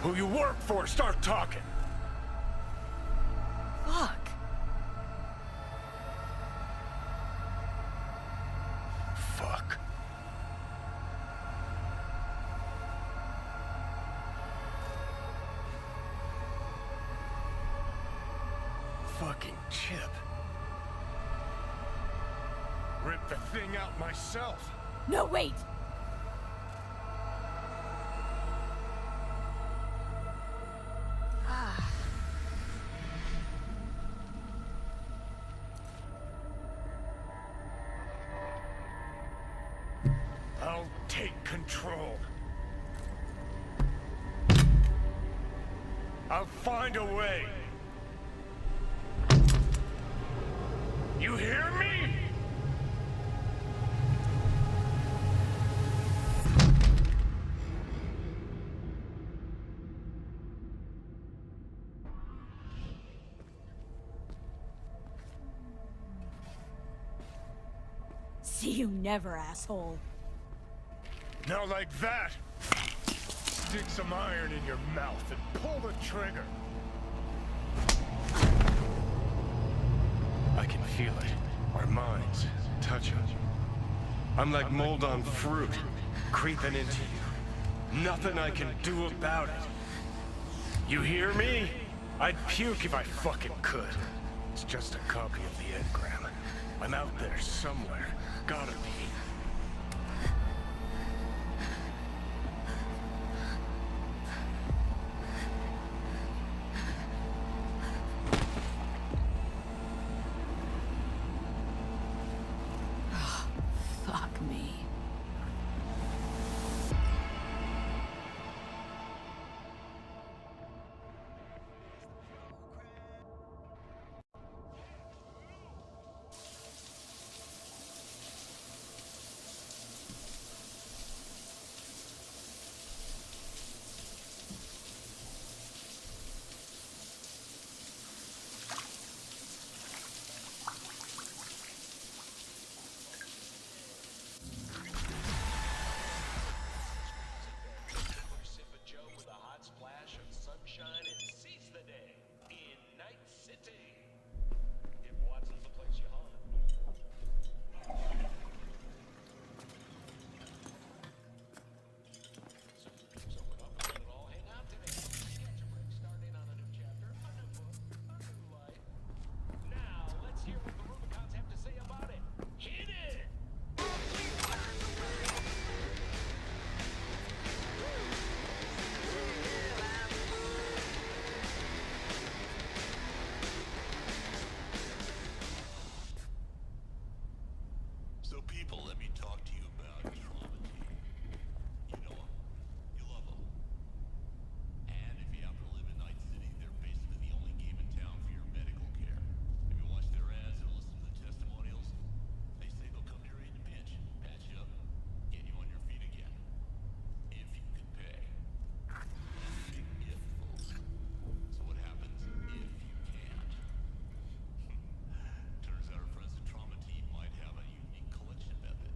Who you work for, start talking. Fuck. Fuck. Fucking Chip. Ripped the thing out myself. No, wait! I'll take control. I'll find a way. You hear me? See you never, asshole. Now like that. Stick some iron in your mouth and pull the trigger. I can feel it. Our minds touching. I'm like mold on fruit, creeping into you. Nothing I can do about it. You hear me? I'd puke if I fucking could. It's just a copy of the engram. I'm out there somewhere. Gotta be. Fuck me. So people, let me talk to you about trauma team. You know them. You love them. And if you happen to live in Night City, they're basically the only game in town for your medical care. If you watch their ads or listen to the testimonials, they say they'll come to your aid in a pinch, patch you up, get you on your feet again. If you can pay. That's a big if, folks. So what happens if you can't? Turns out our friends at Trauma Team might have a unique collection method.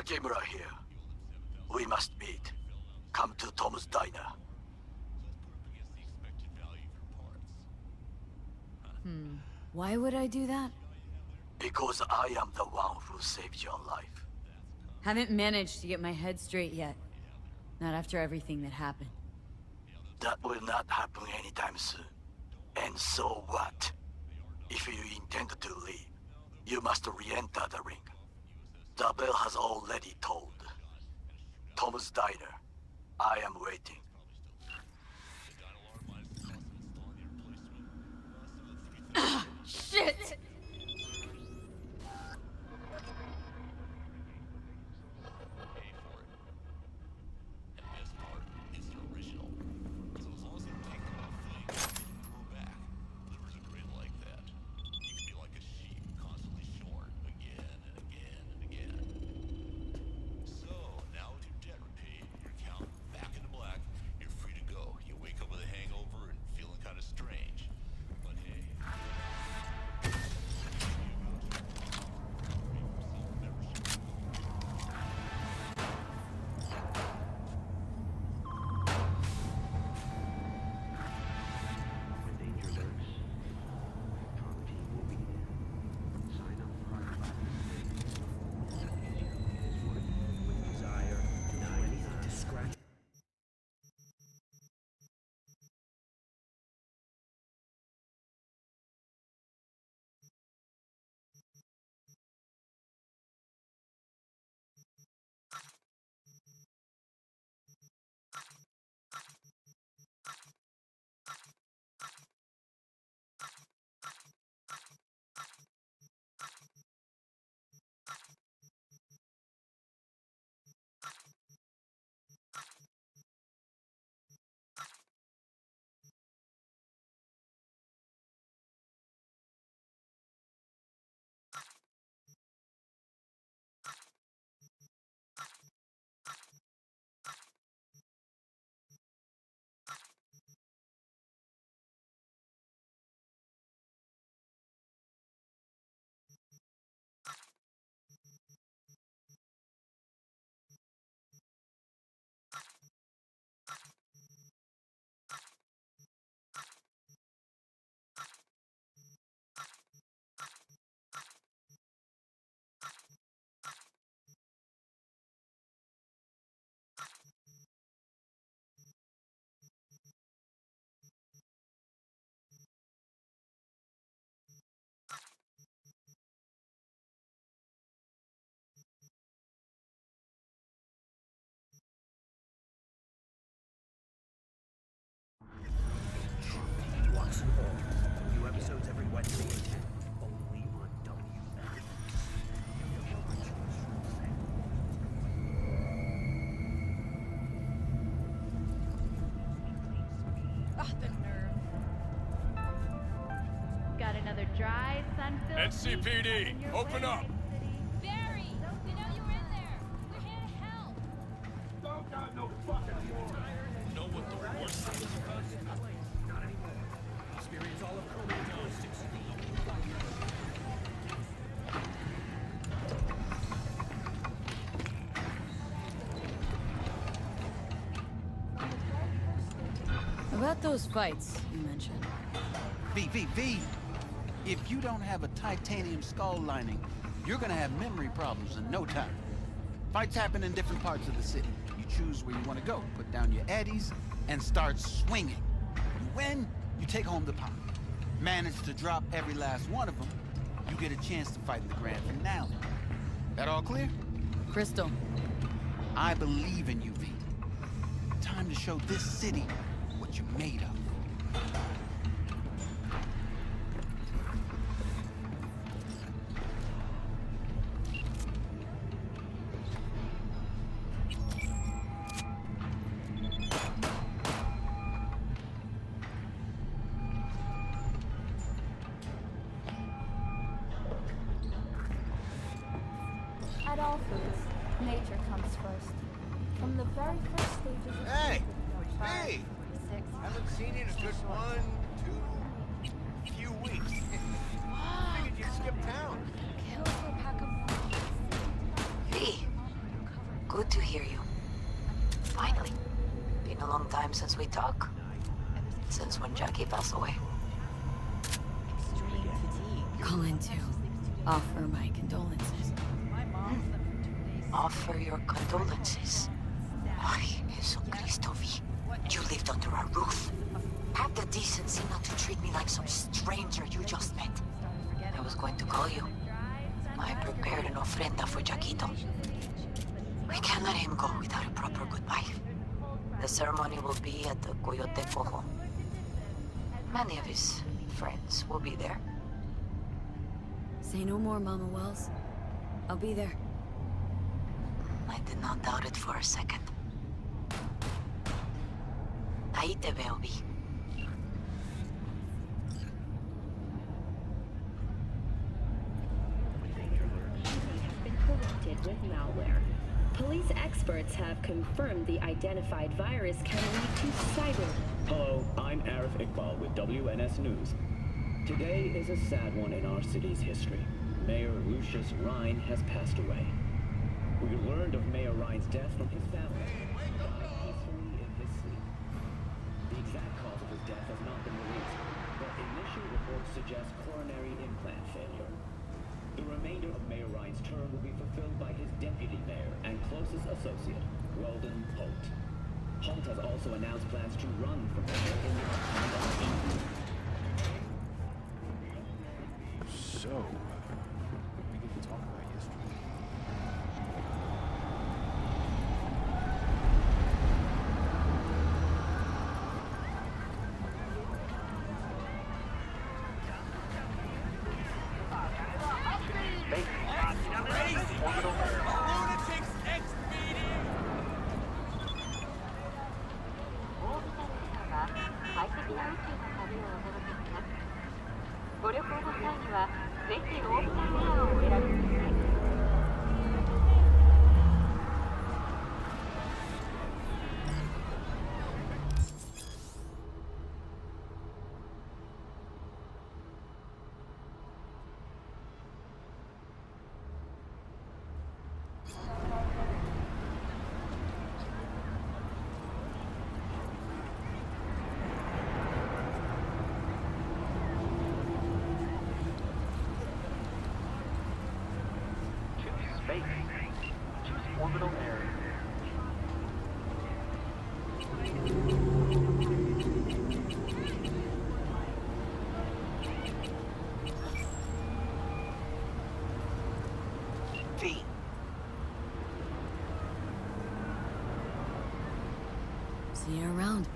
Takemura here. We must meet. Come to Tom's Diner. Why would I do that? Because I am the one who saved your life. Haven't managed to get my head straight yet. Not after everything that happened. That will not happen anytime soon. And so what? If you intend to leave, you must re-enter the ring. The bell has already tolled. Tom's Diner. I am waiting. Shit! Watson Hall. New episodes every Wednesday. Only on WF. Oh, the nerve. Got another dry, sun-filled NCPD, week in your open way, up. Night City. Barry, we know you're in there. We're here to help. Know what the worst thing is about it? Not anymore. Experience all of Korean journalistics. About those fights you mentioned. V. If you don't have a titanium skull lining, you're gonna have memory problems in no time. Fights happen in different parts of the city. You choose where you want to go, put down your eddies, and start swinging. You win, you take home the pot. Manage to drop every last one of them, you get a chance to fight in the grand finale. That all clear? Crystal. I believe in you, V. Time to show this city what you're made of. At all foods, nature comes first. From the very first stages of Hey! food, Hey! 6, Haven't seen you in a good 1, 2, few weeks. Figured you'd skip town. kill for a pack of V, Good to hear you. Finally. Been a long time since we talked. Since when Jackie passed away. Extreme fatigue. Call in to offer my condolences. Offer your condolences. Ay, Jesucristo V. You lived under our roof. Have the decency not to treat me like some stranger you just met. I was going to call you. I prepared an ofrenda for Jaquito. We can't let him go without a proper goodbye. The ceremony will be at the Coyote Cojo. Many of his friends will be there. Say no more, Mama Wells. I'll be there. I did not doubt it for a second. Ahí te veo, Vi. With malware. Police experts have confirmed the identified virus can lead to cyber. Hello, I'm Arif Iqbal with WNS News. Today is a sad one in our city's history. Mayor Lucius Rhine has passed away. We learned of Mayor Rhine's death from his family. He died peacefully in his sleep. The exact cause of his death has not been released, but initial reports suggest coronary implant failure. The remainder of Mayor Rhine's term will be fulfilled by his deputy mayor and closest associate, Weldon Holt. Holt has also announced plans to run for mayor in the upcoming election. So, we get to talk about yesterday. Orbital area. V. See you around.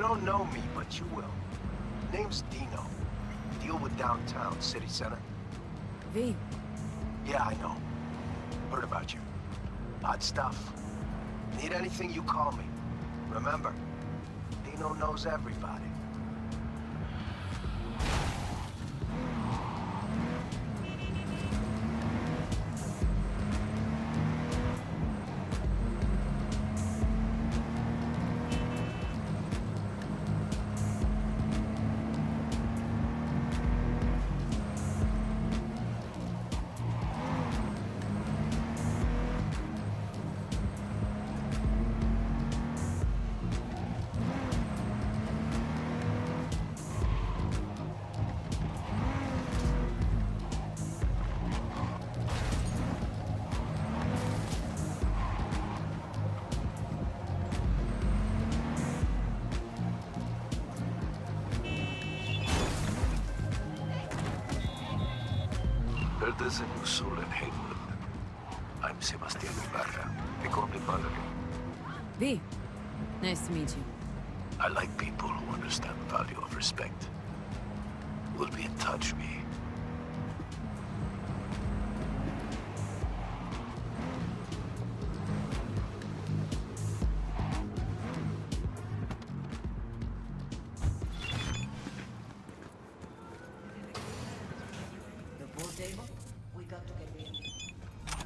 don't know me, but you will. Name's Dino. Deal with downtown, city center. V. Yeah, I know. Heard about you. Odd stuff. Need anything, you call me. Remember, Dino knows everybody. Heard there's a new soul in Haywood. I'm Sebastian Ibarra. They call me Padre. V. Nice to meet you. I like people who understand the value of respect. We'll be in touch, V. The pool table? We got to get in.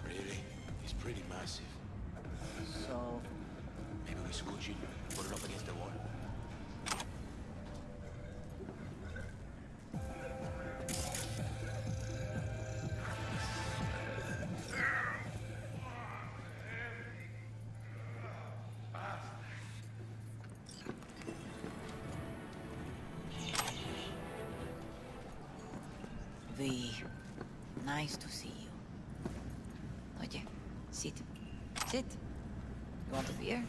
Really? It's pretty massive. So, Maybe we scooch it, put it up against the wall. V, nice to see you. Oye, sit. Sit. You want a beer?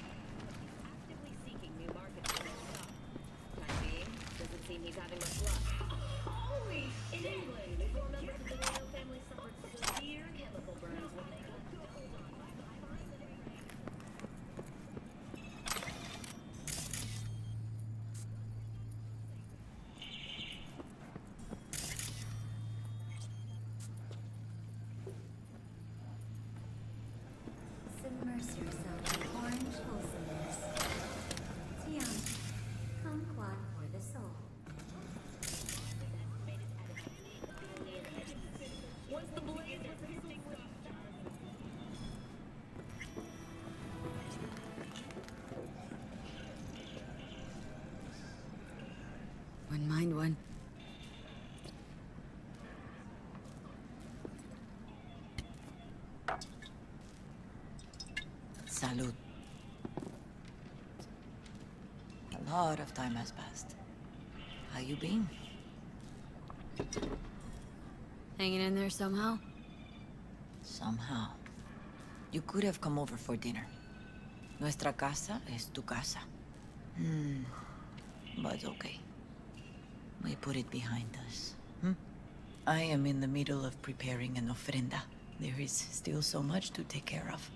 Actively seeking new markets for his stuff. Time being, doesn't seem he's having much luck. Holy! In England, four members of the royal family suffered severe chemical burns when they got doubled on. Submerge yourself in orange wholesomeness. Tian, kumquat for the soul. Once the blaze was extinguished, Wouldn't mind one. Salud. A lot of time has passed. How you been? Hanging in there somehow? Somehow. You could have come over for dinner. Nuestra casa es tu casa. But okay. We put it behind us. I am in the middle of preparing an ofrenda. There is still so much to take care of.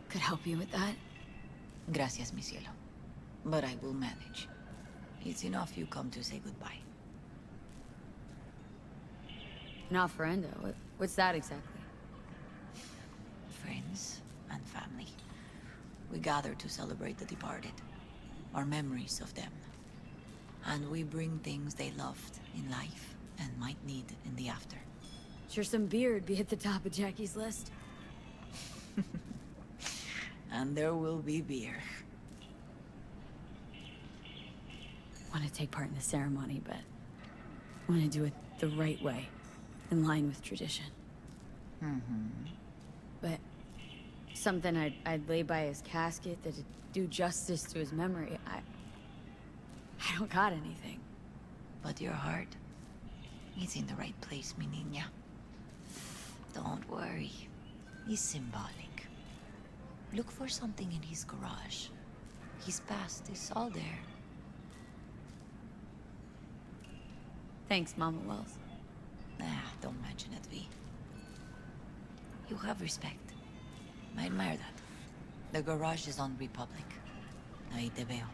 Could help you with that. Gracias, mi cielo. But I will manage. It's enough you come to say goodbye. An ofrenda? What's that exactly? Friends and family. We gather to celebrate the departed. Our memories of them. And we bring things they loved in life and might need in the after. Sure some beer would be at the top of Jackie's list. And there will be beer. Want to take part in the ceremony, but want to do it the right way, in line with tradition. But something I'd lay by his casket that'd do justice to his memory. I don't got anything. But your heart is in the right place, mi niña. Don't worry. He's symbolic. Look for something in his garage. His past is all there. Thanks, Mama Wells. Don't mention it, V. You have respect. I admire that. The garage is on Republic. Ahí te veo.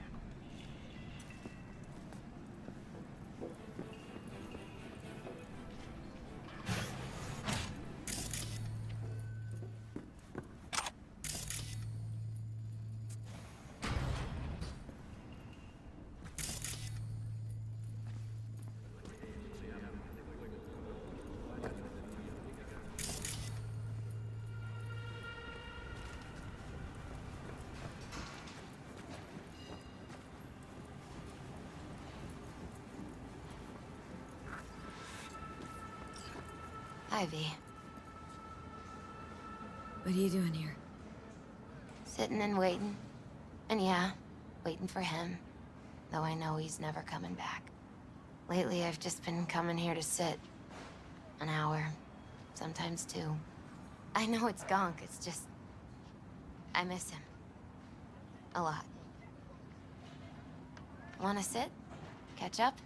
Ivy. What are you doing here? Sitting and waiting. And yeah, waiting for him. Though I know he's never coming back. Lately, I've just been coming here to sit. An hour. Sometimes two. I know it's gonk, it's just... I miss him. A lot. Wanna sit? Catch up?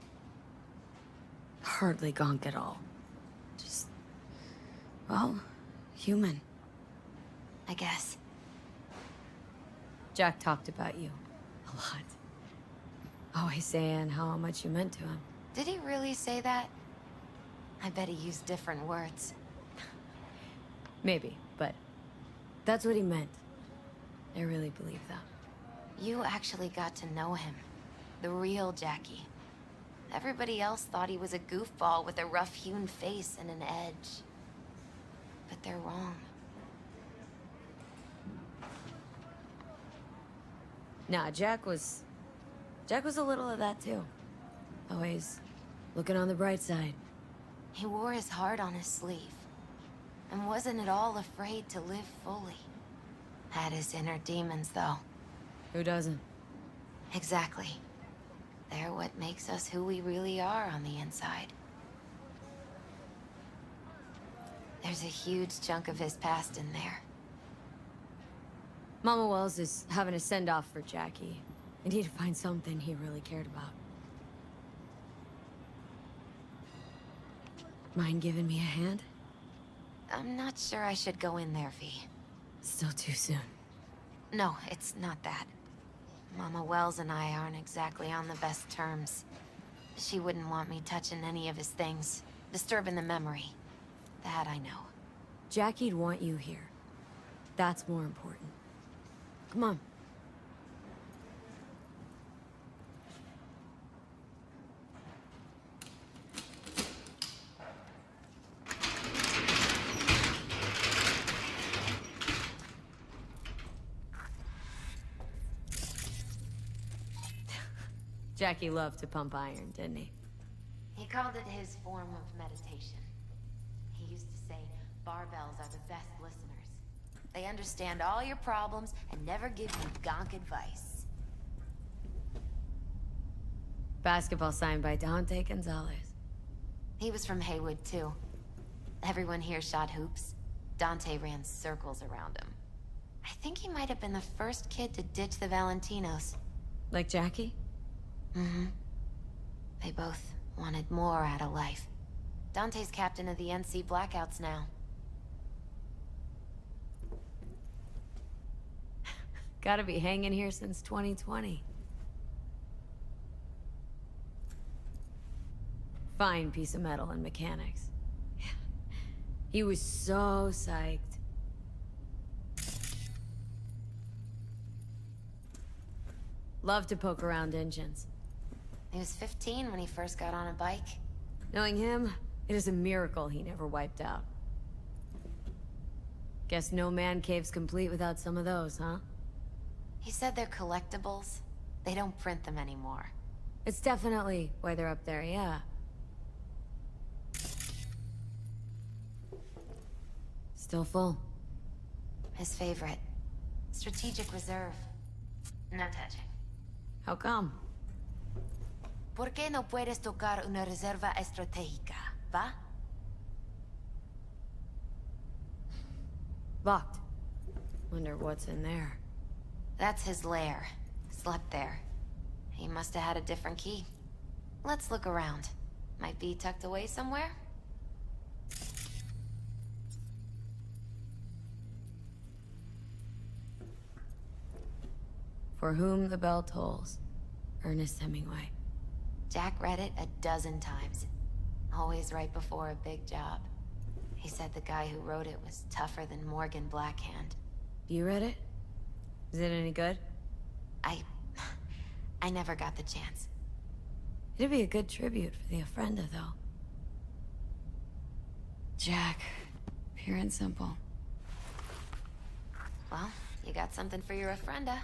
Hardly gonk at all. Just... well, human. I guess. Jack talked about you. A lot. Always saying how much you meant to him. Did he really say that? I bet he used different words. Maybe, but that's what he meant. I really believe that. You actually got to know him. The real Jackie. Everybody else thought he was a goofball with a rough-hewn face and an edge. But they're wrong. Nah, Jack was a little of that too. Always looking on the bright side. He wore his heart on his sleeve. And wasn't at all afraid to live fully. Had his inner demons, though. Who doesn't? Exactly. They're what makes us who we really are on the inside. There's a huge chunk of his past in there. Mama Wells is having a send-off for Jackie. I need to find something he really cared about. Mind giving me a hand? I'm not sure I should go in there, V. Still too soon. No, it's not that. Mama Wells and I aren't exactly on the best terms. She wouldn't want me touching any of his things, disturbing the memory. That I know. Jackie'd want you here. That's more important. Come on. Jackie loved to pump iron, didn't he? He called it his form of meditation. He used to say, barbells are the best listeners. They understand all your problems and never give you gonk advice. Basketball signed by Dante Gonzalez. He was from Haywood, too. Everyone here shot hoops. Dante ran circles around him. I think he might have been the first kid to ditch the Valentinos. Like Jackie? Mm-hmm. They both wanted more out of life. Dante's captain of the NC Blackouts now. Gotta be hanging here since 2020. Fine piece of metal and mechanics. He was so psyched. Loved to poke around engines. He was 15 when he first got on a bike. Knowing him, it is a miracle he never wiped out. Guess no man cave's complete without some of those, huh? He said they're collectibles. They don't print them anymore. It's definitely why they're up there, yeah. Still full. His favorite. Strategic reserve. No touching. How come? ¿Por qué no puedes tocar una reserva estratégica, va? Locked. Wonder what's in there. That's his lair. Slept there. He must have had a different key. Let's look around. Might be tucked away somewhere? For whom the bell tolls. Ernest Hemingway. Jack read it a dozen times. Always right before a big job. He said the guy who wrote it was tougher than Morgan Blackhand. You read it? Is it any good? I never got the chance. It'd be a good tribute for the Ofrenda, though. Jack. Pure and simple. Well, you got something for your Ofrenda.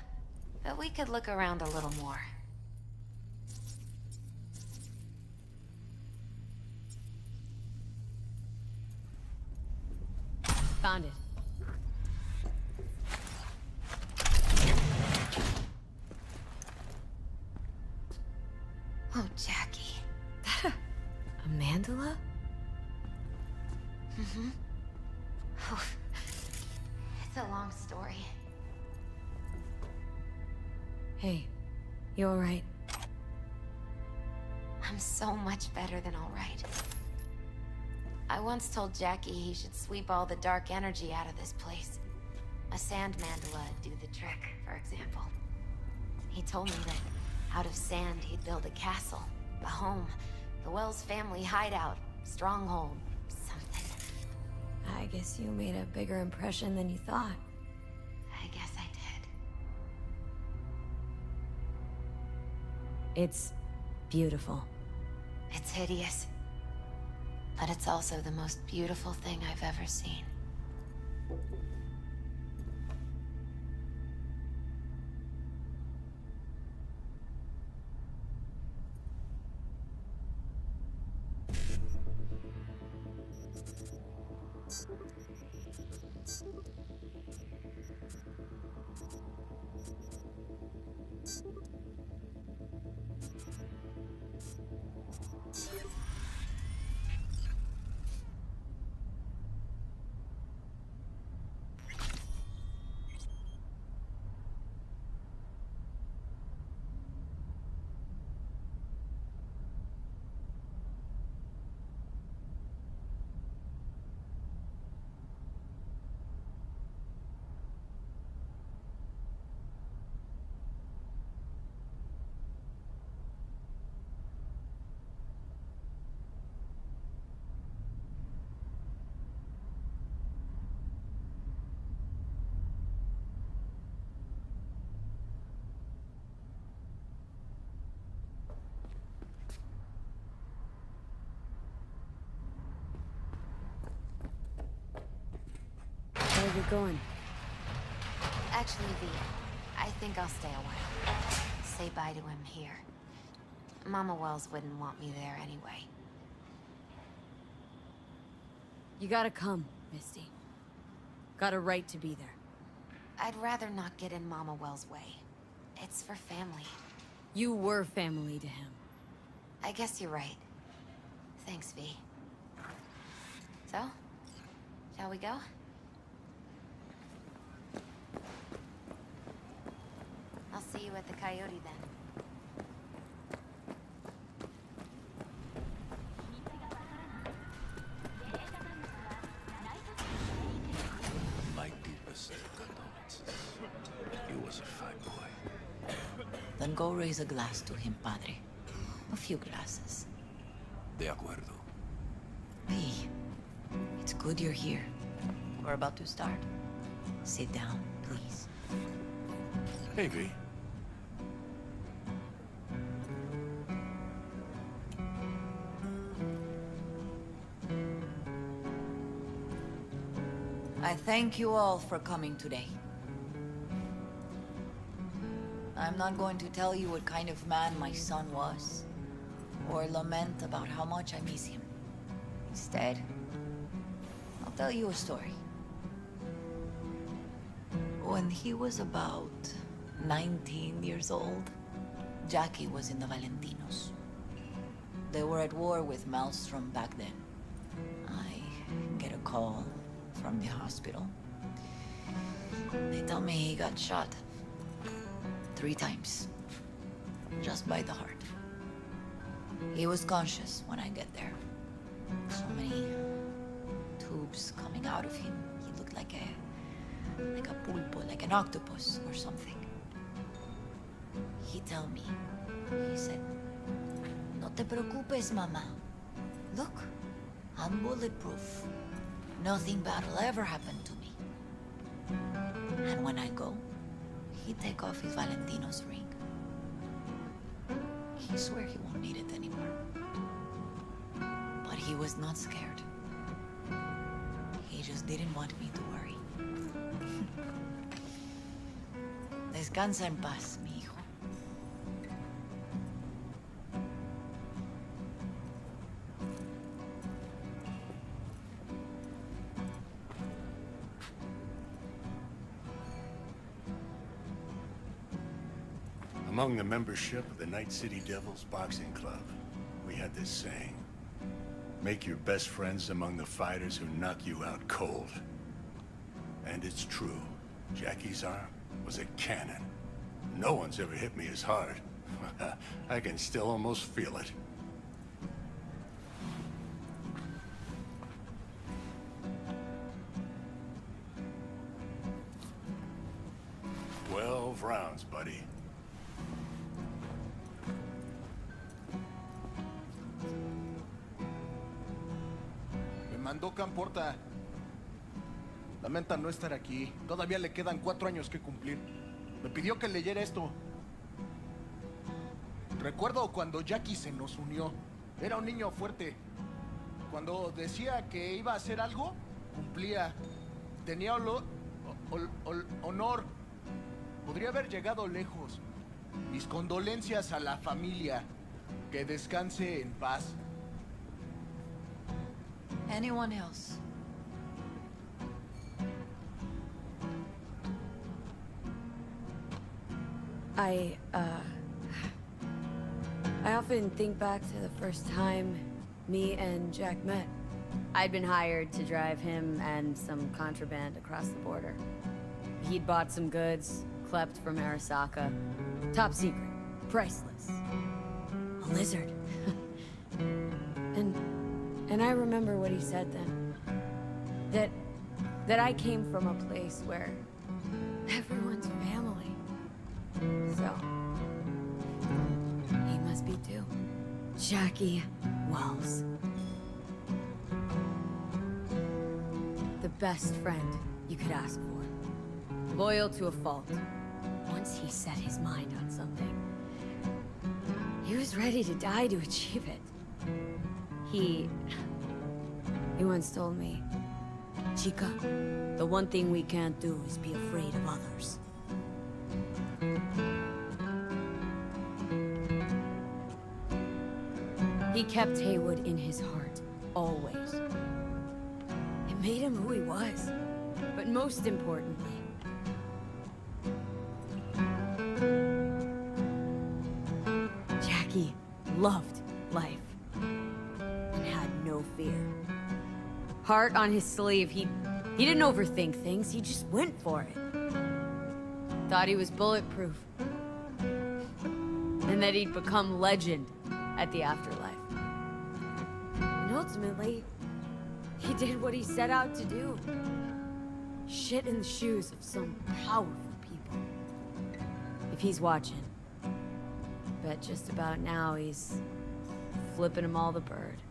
But we could look around a little more. Found it. Oh, Jackie. That a mandala? Mm-hmm. Oof. It's a long story. Hey, you alright? I'm so much better than alright. I once told Jackie he should sweep all the dark energy out of this place. A sand mandala would do the trick, for example. He told me that out of sand he'd build a castle, a home, the Wells family hideout, stronghold, something. I guess you made a bigger impression than you thought. I guess I did. It's beautiful. It's hideous. But it's also the most beautiful thing I've ever seen. Where are we going? Actually, V, I think I'll stay a while. Say bye to him here. Mama Wells wouldn't want me there anyway. You gotta come, Misty. Got a right to be there. I'd rather not get in Mama Wells' way. It's for family. You were family to him. I guess you're right. Thanks, V. So, shall we go? I'll see you at the Coyote then. My deepest condolences. He was a fine boy. Then go raise a glass to him, Padre. A few glasses. De acuerdo. V, it's good you're here. We're about to start. Sit down, please. Hey, V. I thank you all for coming today. I'm not going to tell you what kind of man my son was, or lament about how much I miss him. Instead, I'll tell you a story. When he was about 19 years old, Jackie was in the Valentinos. They were at war with Maelstrom back then. I get a call from the hospital. They tell me he got shot 3 times, just by the heart. He was conscious when I get there. So many tubes coming out of him. He looked like a pulpo, like an octopus or something. He tell me, he said, "No te preocupes, mama. Look, I'm bulletproof. Nothing bad will ever happen to me." And when I go, he take off his Valentino's ring. He swear he won't need it anymore. But he was not scared. He just didn't want me to worry. Descansa en paz, mi hijo. Among the membership of the Night City Devils Boxing Club, we had this saying: make your best friends among the fighters who knock you out cold. And it's true. Jackie's arm was a cannon. No one's ever hit me as hard. I can still almost feel it. "12 rounds, buddy." Me mandó Camporta. Lamenta no estar aquí. Todavía le quedan 4 años que cumplir. Me pidió que leyera esto. Recuerdo cuando Jackie se nos unió. Era un niño fuerte. Cuando decía que iba a hacer algo, cumplía. Tenía honor. Podría haber llegado lejos. Mis condolencias a la familia. Que descanse en paz. Anyone else? I often think back to the first time me and Jack met. I'd been hired to drive him and some contraband across the border. He'd bought some goods, clept from Arasaka. Top secret, priceless. A lizard. And I remember what he said then. That I came from a place where everyone's family. So, he must be too. Jackie Wells. The best friend you could ask for. Loyal to a fault. Once he set his mind on something, he was ready to die to achieve it. He once told me, "Chica, the one thing we can't do is be afraid of others." He kept Haywood in his heart, always. It made him who he was. But most importantly, Jackie loved life and had no fear. Heart on his sleeve, he didn't overthink things, he just went for it. Thought he was bulletproof. And that he'd become legend at the afterlife. And ultimately, he did what he set out to do. Shit in the shoes of some powerful people. If he's watching, bet just about now he's flipping them all the bird.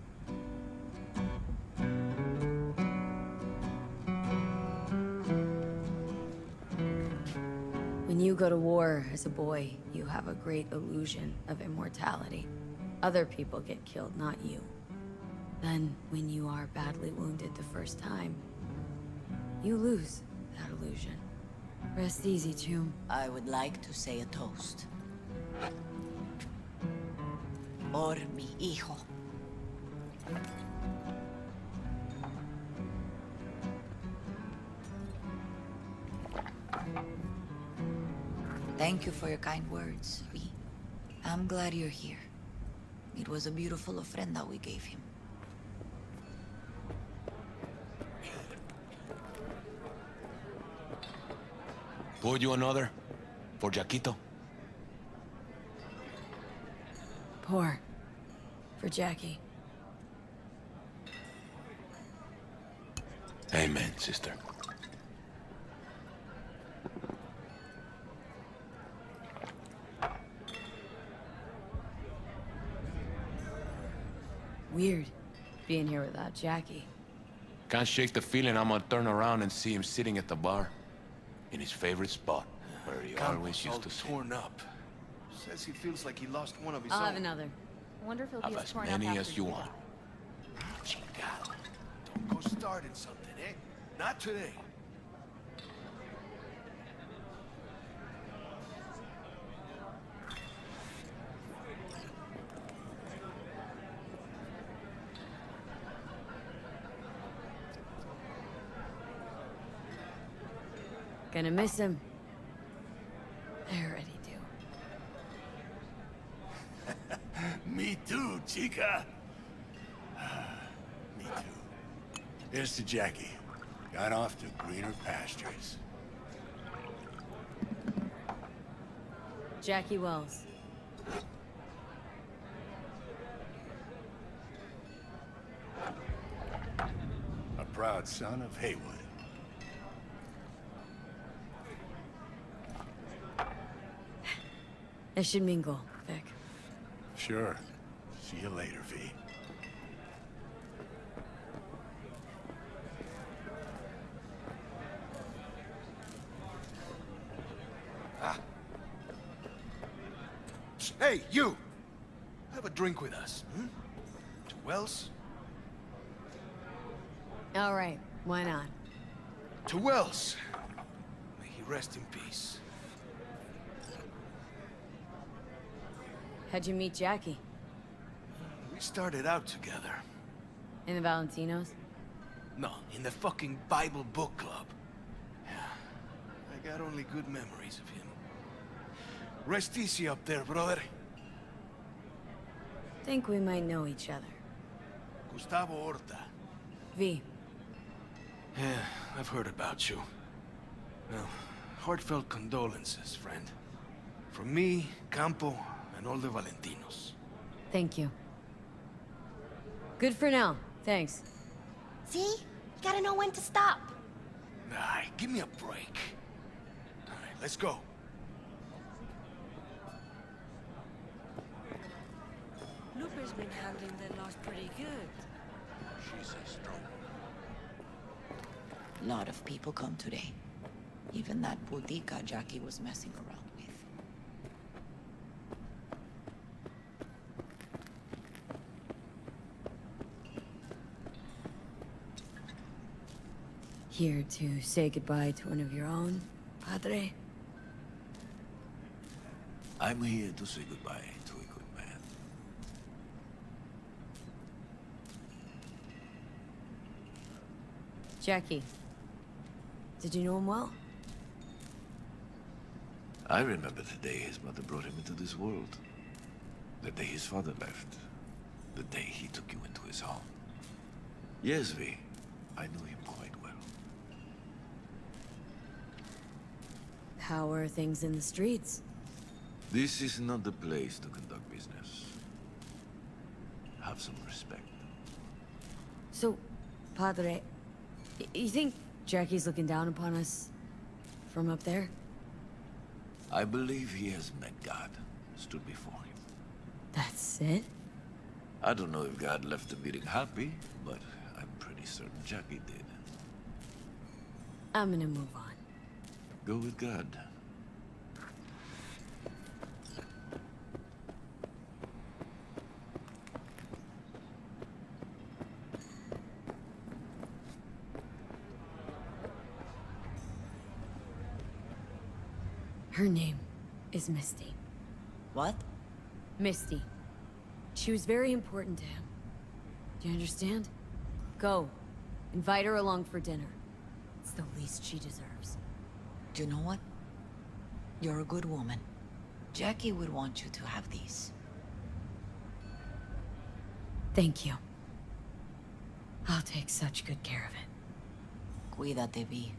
When you go to war as a boy, you have a great illusion of immortality. Other people get killed, not you. Then, when you are badly wounded the first time, you lose that illusion. Rest easy, Chum. I would like to say a toast. Por mi hijo. Thank you for your kind words, V. I'm glad you're here. It was a beautiful ofrenda we gave him. Pour you another? For Jaquito? Pour. For Jackie. Amen, sister. Weird, being here without Jackie. Can't shake the feeling I'm gonna turn around and see him sitting at the bar. In his favorite spot, where he always used to sit. Torn up. Says he feels like he lost one of his I'll own. have another. I wonder if he'll Have be as as torn many up as after you you want. Chingado. Don't go starting something, eh? Not today. Gonna miss him. I already do. Me too, chica. Me too. Here's to Jackie. Got off to greener pastures. Jackie Wells. A proud son of Haywood. That should mingle, Vic. Sure. See you later, V. Ah. Hey, you! Have a drink with us, hmm? To Wells? All right, why not? To Wells. May he rest in peace. How'd you meet Jackie? We started out together. In the Valentinos? No, in the fucking Bible book club. Yeah, I got only good memories of him. Rest easy up there, brother. Think we might know each other. Gustavo Horta. V. Yeah, I've heard about you. Well, heartfelt condolences, friend. From me, Campo, and all the Valentinos. Thank you. Good for now. Thanks. See? You gotta know when to stop. Nah, give me a break. All right, let's go. Lupe's been handling the loss pretty good. She's a strong. Lot of people come today. Even that bodega Jackie was messing around with. Here to say goodbye to one of your own, Padre? I'm here to say goodbye to a good man. Jackie. Did you know him well? I remember the day his mother brought him into this world. The day his father left. The day he took you into his home. Yes, V. I knew him quite well. How are things in the streets? This is not the place to conduct business. Have some respect. So, Padre, you think Jackie's looking down upon us from up there? I believe he has met God, stood before him. That's it? I don't know if God left the meeting happy, but I'm pretty certain Jackie did. I'm gonna move on. Go with God. Her name is Misty. What? Misty. She was very important to him. Do you understand? Go. Invite her along for dinner. It's the least she deserves. Do you know what? You're a good woman. Jackie would want you to have these. Thank you. I'll take such good care of it. Cuídate, Vi.